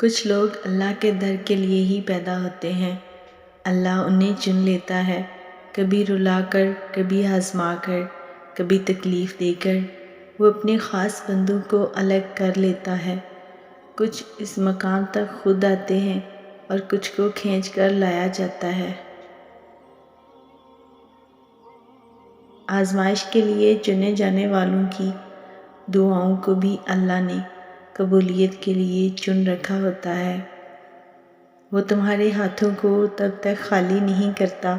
کچھ لوگ اللہ کے در کے لیے ہی پیدا ہوتے ہیں۔ اللہ انہیں چن لیتا ہے، کبھی رلا کر، کبھی آزما کر، کبھی تکلیف دے کر۔ وہ اپنے خاص بندوں کو الگ کر لیتا ہے۔ کچھ اس مقام تک خود آتے ہیں اور کچھ کو کھینچ کر لایا جاتا ہے۔ آزمائش کے لیے چنے جانے والوں کی دعاؤں کو بھی اللہ نے قبولیت کے لیے چن رکھا ہوتا ہے۔ وہ تمہارے ہاتھوں کو تب تک خالی نہیں کرتا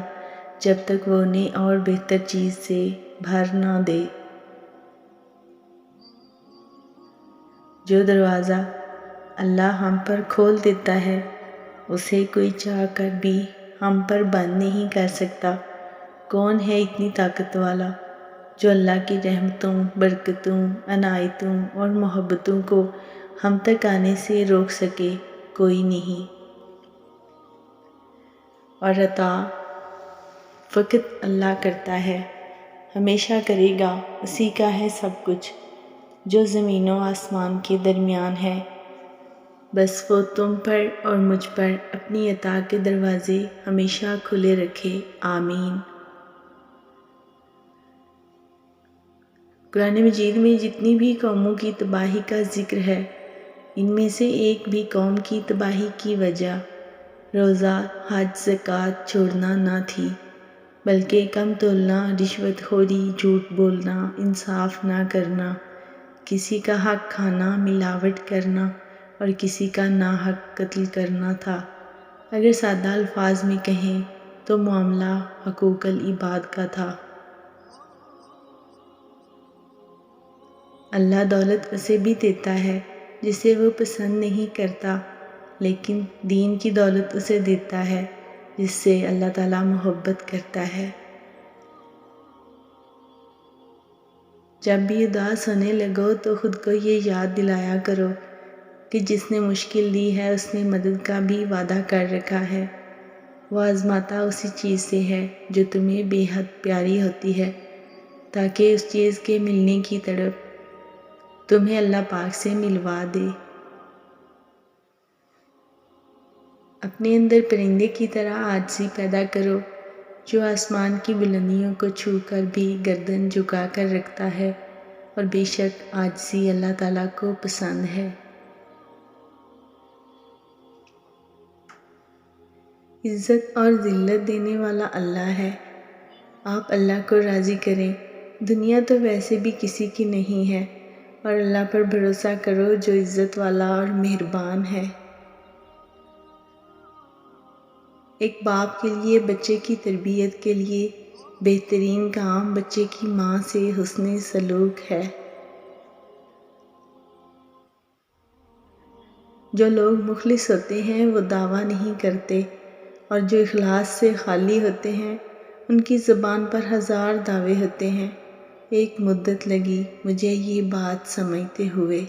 جب تک وہ انہیں اور بہتر چیز سے بھر نہ دے۔ جو دروازہ اللہ ہم پر کھول دیتا ہے اسے کوئی چاہ کر بھی ہم پر بند نہیں کر سکتا۔ کون ہے اتنی طاقت والا جو اللہ کی رحمتوں، برکتوں، عنایتوں اور محبتوں کو ہم تک آنے سے روک سکے؟ کوئی نہیں۔ اور عطا فقط اللہ کرتا ہے، ہمیشہ کرے گا، اسی کا ہے سب کچھ جو زمین و آسمان کے درمیان ہے۔ بس وہ تم پر اور مجھ پر اپنی عطا کے دروازے ہمیشہ کھلے رکھے۔ آمین۔ قرآن مجید میں جتنی بھی قوموں کی تباہی کا ذکر ہے، ان میں سے ایک بھی قوم کی تباہی کی وجہ روزہ، حج، زکوٰۃ چھوڑنا نہ تھی، بلکہ کم تولنا، رشوت خوری، جھوٹ بولنا، انصاف نہ کرنا، کسی کا حق کھانا، ملاوٹ کرنا اور کسی کا ناحق قتل کرنا تھا۔ اگر سادہ الفاظ میں کہیں تو معاملہ حقوق العباد کا تھا۔ اللہ دولت اسے بھی دیتا ہے جسے وہ پسند نہیں کرتا، لیکن دین کی دولت اسے دیتا ہے جس سے اللہ تعالیٰ محبت کرتا ہے۔ جب بھی اداس ہونے لگو تو خود کو یہ یاد دلایا کرو کہ جس نے مشکل دی ہے اس نے مدد کا بھی وعدہ کر رکھا ہے۔ وہ آزماتا اسی چیز سے ہے جو تمہیں بے حد پیاری ہوتی ہے، تاکہ اس چیز کے ملنے کی تڑپ تمہیں اللہ پاک سے ملوا دے۔ اپنے اندر پرندے کی طرح عاجزی پیدا کرو جو آسمان کی بلندیوں کو چھو کر بھی گردن جھکا کر رکھتا ہے، اور بے شک عاجزی اللہ تعالیٰ کو پسند ہے۔ عزت اور ذلت دینے والا اللہ ہے۔ آپ اللہ کو راضی کریں۔ دنیا تو ویسے بھی کسی کی نہیں ہے، اور اللہ پر بھروسہ کرو جو عزت والا اور مہربان ہے۔ ایک باپ کے لیے بچے کی تربیت کے لیے بہترین کام بچے کی ماں سے حسن سلوک ہے۔ جو لوگ مخلص ہوتے ہیں وہ دعویٰ نہیں کرتے، اور جو اخلاص سے خالی ہوتے ہیں ان کی زبان پر ہزار دعوے ہوتے ہیں۔ ایک مدت لگی مجھے یہ بات سمجھتے ہوئے۔